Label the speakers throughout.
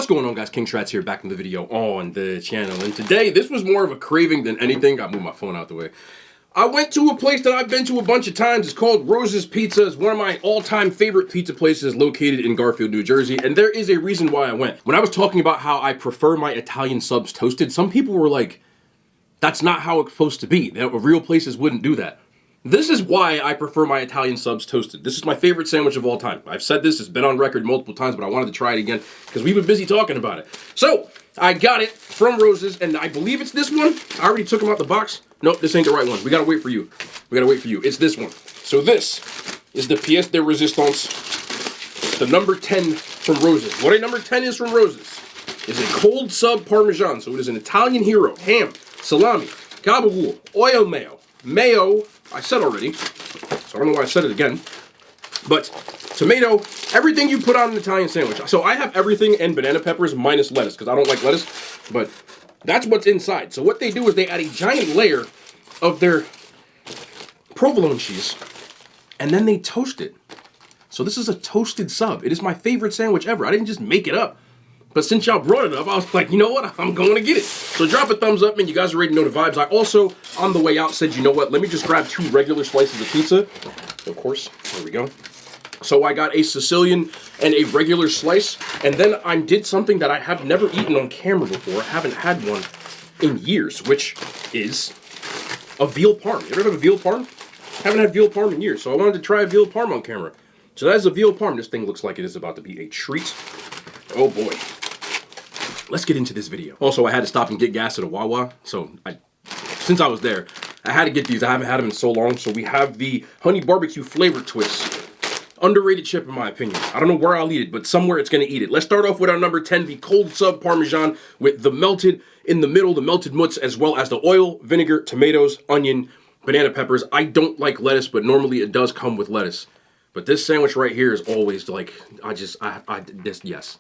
Speaker 1: going on, guys? King Shrats here, back in the video on the channel. And today, this was more of a craving than anything. Gotta move my phone out the way. I went to a place that I've been to a bunch of times. It's called Rose's Pizza. It's one of my all-time favorite pizza places located in Garfield, New Jersey. And there is a reason why I went. When I was talking about how I prefer my Italian subs toasted, some people were like, that's not how it's supposed to be. Real places wouldn't do that. This is why I prefer my Italian subs toasted. This is my favorite sandwich of all time. I've said this, it's been on record multiple times, but I wanted to try it again because we've been busy talking about it. So, I got it from Rose's, and I believe it's this one. I already took them out the box. Nope, this ain't the right one. We gotta wait for you. We gotta wait for you. It's this one. So this is the pièce de résistance, the number 10 from Rose's. What a number 10 is from Rose's is a cold sub Parmesan. So it is an Italian hero. Ham, salami, gabagool, oil mayo, I said already, so I don't know why I said it again, but tomato, everything you put on an Italian sandwich. So I have everything and banana peppers minus lettuce, because I don't like lettuce, but that's what's inside. So what they do is they add a giant layer of their provolone cheese, and then they toast it. So this is a toasted sub. It is my favorite sandwich ever. I didn't just make it up. But since y'all brought it up, I was like, you know what? I'm going to get it. So drop a thumbs up, man. You guys already know the vibes. I also, on the way out, said, you know what? Let me just grab 2 regular slices of pizza. Of course. There we go. So I got a Sicilian and a regular slice. And then I did something that I have never eaten on camera before. I haven't had one in years, which is a veal parm. You ever have a veal parm? Haven't had veal parm in years. So I wanted to try a veal parm on camera. So that is a veal parm. This thing looks like it is about to be a treat. Oh boy. Let's get into this video. Also, I had to stop and get gas at a Wawa. So, since I was there, I had to get these. I haven't had them in so long. So we have the honey barbecue flavor twist. Underrated chip in my opinion. I don't know where I'll eat it, but somewhere it's going to eat it. Let's start off with our number 10, the cold sub Parmesan with the melted in the middle, the melted mozz, as well as the oil, vinegar, tomatoes, onion, banana peppers. I don't like lettuce, but normally it does come with lettuce. But this sandwich right here is always like, yes.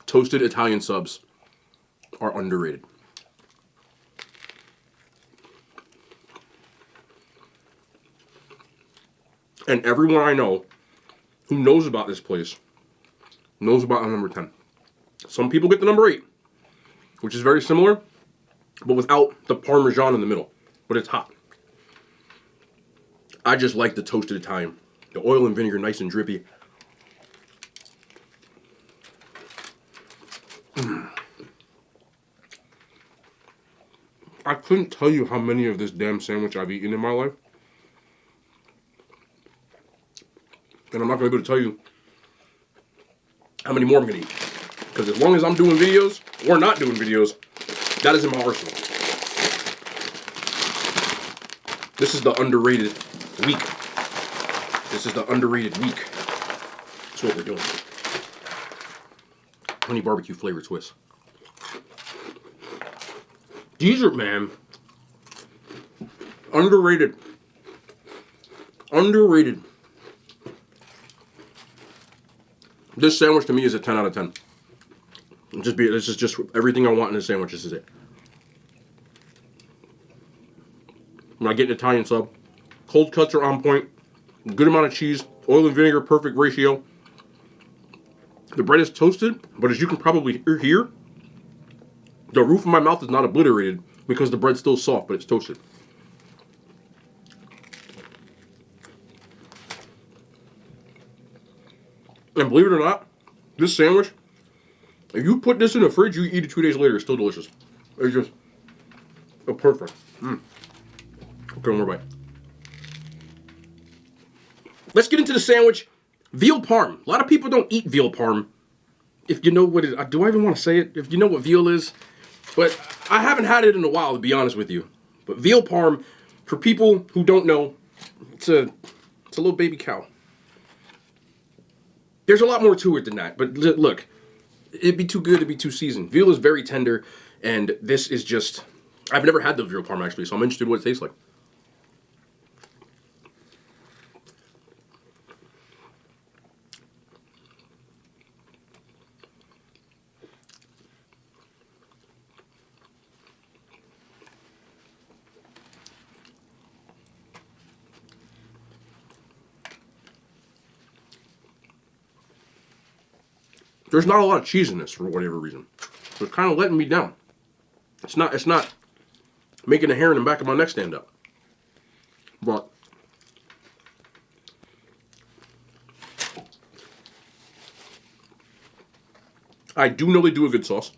Speaker 1: Toasted Italian subs are underrated. And everyone I know who knows about this place knows about the number 10. Some people get the number 8, which is very similar, but without the Parmesan in the middle. But it's hot. I just like the toasted Italian. The oil and vinegar nice and drippy. I couldn't tell you how many of this damn sandwich I've eaten in my life. And I'm not going to be able to tell you how many more I'm going to eat. Because as long as I'm doing videos, or not doing videos, that is in my arsenal. This is the underrated week. This is the underrated week. That's what we're doing. Honey barbecue flavor twist. These are, man, underrated. Underrated. This sandwich to me is a 10 out of 10. This is just everything I want in a sandwich. This is it. When I get an Italian sub, cold cuts are on point. Good amount of cheese. Oil and vinegar, perfect ratio. The bread is toasted, but as you can probably hear, the roof of my mouth is not obliterated because the bread's still soft, but it's toasted. And believe it or not, this sandwich, if you put this in the fridge, you eat it 2 days later, it's still delicious. It's just perfect. Okay, one more bite. Let's get into the sandwich. Veal parm. A lot of people don't eat veal parm. If you know what it is, do I even want to say it? If you know what veal is. But I haven't had it in a while, to be honest with you. But veal parm, for people who don't know, it's a little baby cow. There's a lot more to it than that. But look, it'd be too good to be too seasoned. Veal is very tender, and this is just... I've never had the veal parm, actually, so I'm interested in what it tastes like. there's not a lot of cheese in this for whatever reason. So it's kind of letting me down. It's not making the hair in the back of my neck stand up. But I do know they do a good sauce.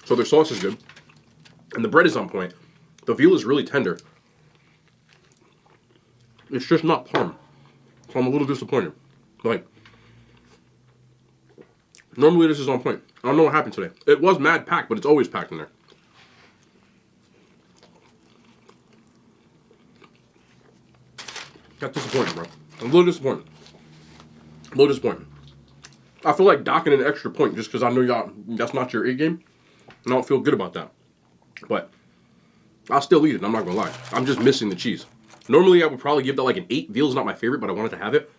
Speaker 1: So their sauce is good. And the bread is on point. The veal is really tender. It's just not parm. So I'm a little disappointed. Like, normally this is on point. I don't know what happened today. It was mad packed, but it's always packed in there. Got disappointed, bro. I'm a little disappointed. A little disappointed. I feel like docking an extra point just because I know y'all, that's not your A game. And I don't feel good about that. But I'll still eat it, I'm not going to lie. I'm just missing the cheese. Normally I would probably give that like an 8. Veal's not my favorite, but I wanted to have it.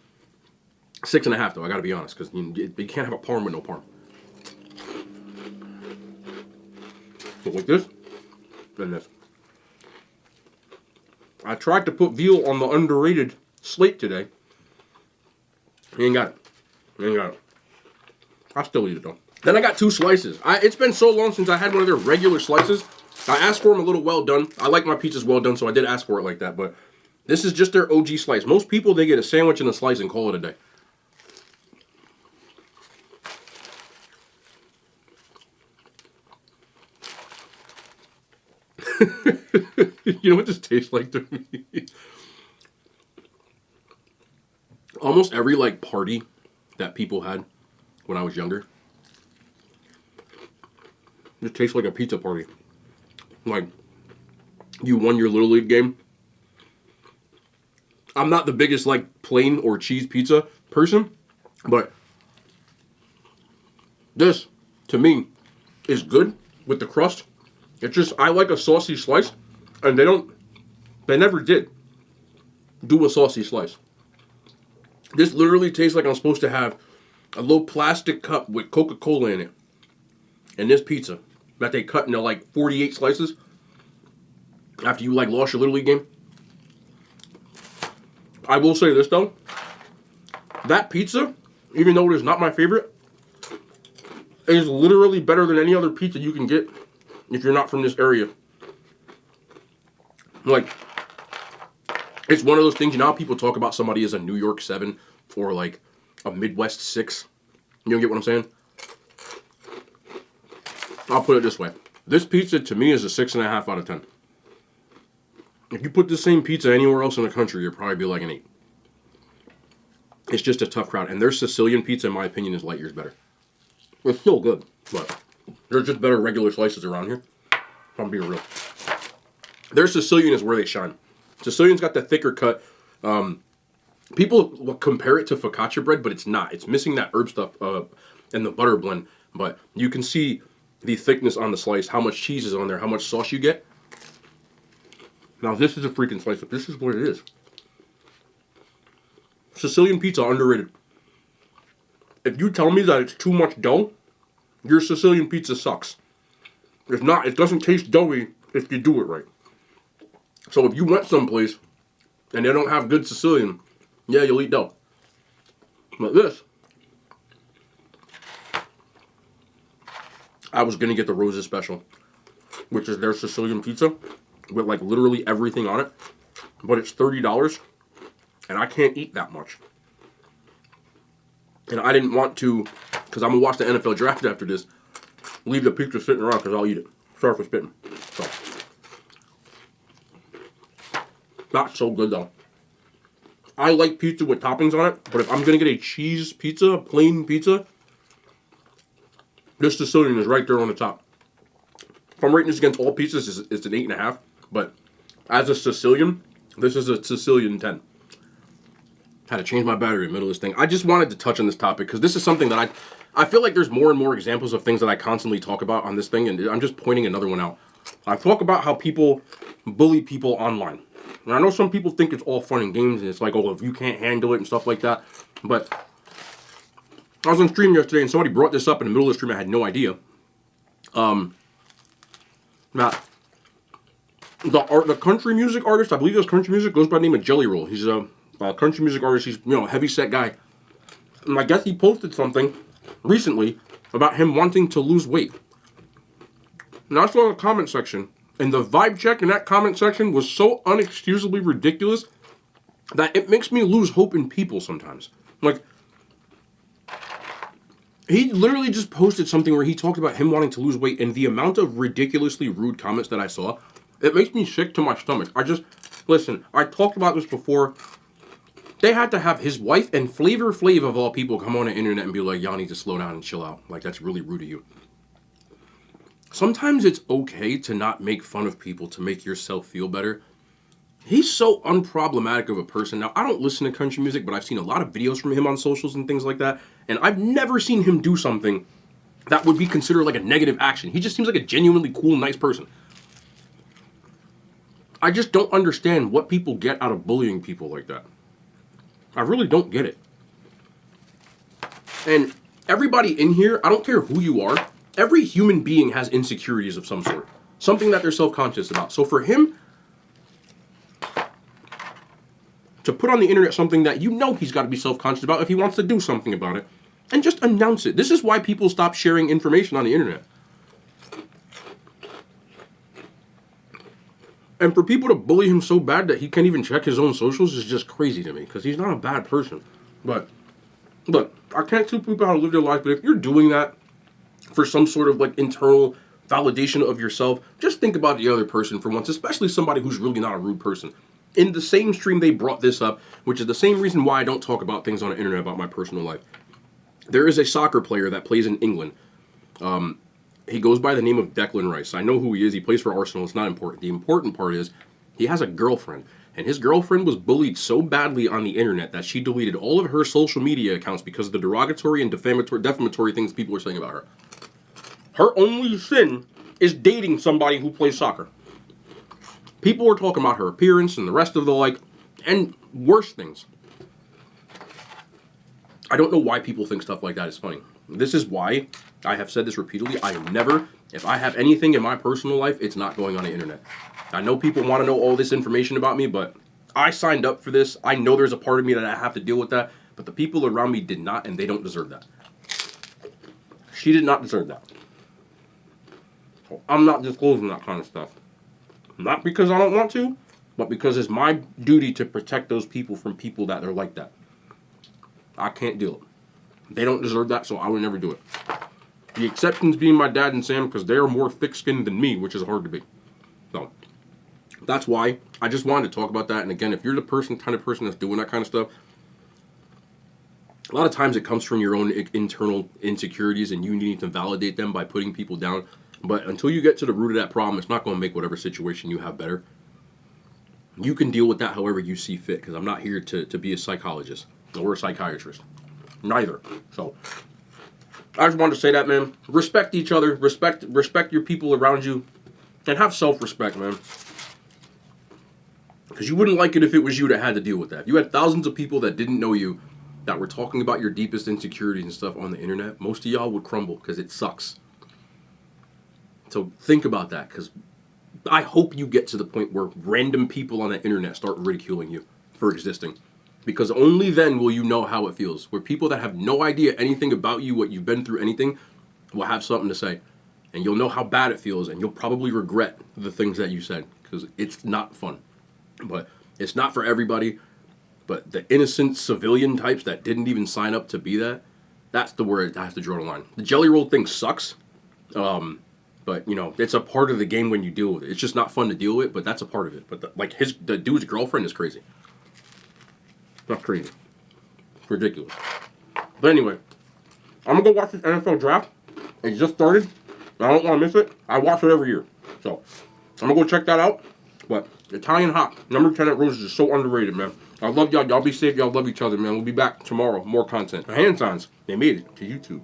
Speaker 1: 6.5 though, I got to be honest. Because you can't have a parm with no parm. So with this, then this. I tried to put veal on the underrated slate today. You ain't got it. You ain't got it. I'll still eat it though. Then I got 2 slices. It's been so long since I had one of their regular slices. I asked for them a little well done. I like my pizzas well done, so I did ask for it like that. But this is just their OG slice. Most people, they get a sandwich and a slice and call it a day. You know what this tastes like to me? Almost every like party that people had when I was younger, it tastes like a pizza party. Like, you won your Little League game. I'm not the biggest like plain or cheese pizza person, but this, to me, is good with the crust. It's just, I like a saucy slice, and they never did do a saucy slice. This literally tastes like I'm supposed to have a little plastic cup with Coca-Cola in it. And this pizza that they cut into like 48 slices after you like lost your Little League game. I will say this though. That pizza, even though it is not my favorite, is literally better than any other pizza you can get if you're not from this area. Like, it's one of those things, you know how people talk about somebody as a New York 7 or like a Midwest 6? You get what I'm saying? I'll put it this way. This pizza to me is a 6.5 out of 10. If you put the same pizza anywhere else in the country, it'd probably be like an 8. It's just a tough crowd. And their Sicilian pizza, in my opinion, is light years better. It's still good, but there's just better regular slices around here. If I'm being real. Their Sicilian is where they shine. Sicilian's got the thicker cut. People will compare it to focaccia bread, but it's not. It's missing that herb stuff and the butter blend. But you can see the thickness on the slice, how much cheese is on there, how much sauce you get. Now this is a freaking slice, but this is what it is. Sicilian pizza, underrated. If you tell me that it's too much dough, your Sicilian pizza sucks. It's not. It doesn't taste doughy if you do it right. So if you went someplace and they don't have good Sicilian, yeah, you'll eat dough. But this, I was gonna get the Rose's special, which is their Sicilian pizza with like literally everything on it, but it's $30, and I can't eat that much. And I didn't want to, because I'm gonna watch the NFL draft after this, leave the pizza sitting around because I'll eat it. Sorry for spitting. So, not so good though. I like pizza with toppings on it, but if I'm gonna get a cheese pizza, a plain pizza, this Sicilian is right there on the top. If I'm rating this against all pizzas, it's an 8.5. But as a Sicilian, this is a Sicilian 10. Had to change my battery in the middle of this thing. I just wanted to touch on this topic because this is something that I feel like there's more and more examples of things that I constantly talk about on this thing, and I'm just pointing another one out. I talk about how people bully people online. And I know some people think it's all fun and games, and it's like, oh, if you can't handle it and stuff like that. But I was on stream yesterday, and somebody brought this up in the middle of the stream. I had no idea. Now, the country music artist, I believe it's country music, goes by the name of Jelly Roll. He's a country music artist. He's, a heavy set guy. And I guess he posted something recently about him wanting to lose weight. And I saw the comment section, and the vibe check in that comment section was so unexcusably ridiculous that it makes me lose hope in people sometimes. Like, he literally just posted something where he talked about him wanting to lose weight, and the amount of ridiculously rude comments that I saw, it makes me sick to my stomach. Listen, I talked about this before. They had to have his wife and Flavor Flav of all people come on the internet and be like, y'all need to slow down and chill out. Like, that's really rude of you. Sometimes it's okay to not make fun of people to make yourself feel better. He's so unproblematic of a person. Now, I don't listen to country music, but I've seen a lot of videos from him on socials and things like that, and I've never seen him do something that would be considered like a negative action. He just seems like a genuinely cool, nice person. I just don't understand what people get out of bullying people like that. I really don't get it. And everybody in here, I don't care who you are, every human being has insecurities of some sort. Something that they're self-conscious about. So for him to put on the internet something that you know he's got to be self-conscious about if he wants to do something about it, and just announce it. This is why people stop sharing information on the internet. And for people to bully him so bad that he can't even check his own socials is just crazy to me, because he's not a bad person. But, look, I can't tell people how to live their life, but if you're doing that for some sort of, like, internal validation of yourself, just think about the other person for once, especially somebody who's really not a rude person. In the same stream they brought this up, which is the same reason why I don't talk about things on the internet about my personal life. There is a soccer player that plays in England. He goes by the name of Declan Rice. I know who he is. He plays for Arsenal. It's not important. The important part is he has a girlfriend. And his girlfriend was bullied so badly on the internet that she deleted all of her social media accounts because of the derogatory and defamatory things people are saying about her. Her only sin is dating somebody who plays soccer. People were talking about her appearance and the rest of the like, and worse things. I don't know why people think stuff like that is funny. This is why I have said this repeatedly. I am never, if I have anything in my personal life, it's not going on the internet. I know people want to know all this information about me, but I signed up for this. I know there's a part of me that I have to deal with that, but the people around me did not, and they don't deserve that. She did not deserve that. So I'm not disclosing that kind of stuff. Not because I don't want to, but because it's my duty to protect those people from people that are like that. I can't do it. They don't deserve that, so I would never do it. The exceptions being my dad and Sam, because they are more thick-skinned than me, which is hard to be. So, that's why I just wanted to talk about that. And again, if you're the kind of person that's doing that kind of stuff, a lot of times it comes from your own internal insecurities, and you need to validate them by putting people down. But until you get to the root of that problem, it's not going to make whatever situation you have better. You can deal with that however you see fit, because I'm not here to be a psychologist or a psychiatrist. Neither. So, I just wanted to say that, man. Respect each other. Respect your people around you. And have self-respect, man. Because you wouldn't like it if it was you that had to deal with that. If you had thousands of people that didn't know you, that were talking about your deepest insecurities and stuff on the internet, most of y'all would crumble, because it sucks. So think about that, because I hope you get to the point where random people on the internet start ridiculing you for existing. Because only then will you know how it feels. Where people that have no idea anything about you, what you've been through, anything, will have something to say. And you'll know how bad it feels, and you'll probably regret the things that you said. Because it's not fun. But it's not for everybody. But the innocent civilian types that didn't even sign up to be that, that's the word I have to draw the line. The jelly roll thing sucks. But, you know, it's a part of the game when you deal with it. It's just not fun to deal with, but that's a part of it. But, the dude's girlfriend is crazy. Not crazy. It's ridiculous. But anyway, I'm going to go watch this NFL draft. It just started. I don't want to miss it. I watch it every year. So, I'm going to go check that out. But Italian Hot, number 10 at Roses is so underrated, man. I love y'all. Y'all be safe. Y'all love each other, man. We'll be back tomorrow. More content. The hand signs, they made it to YouTube.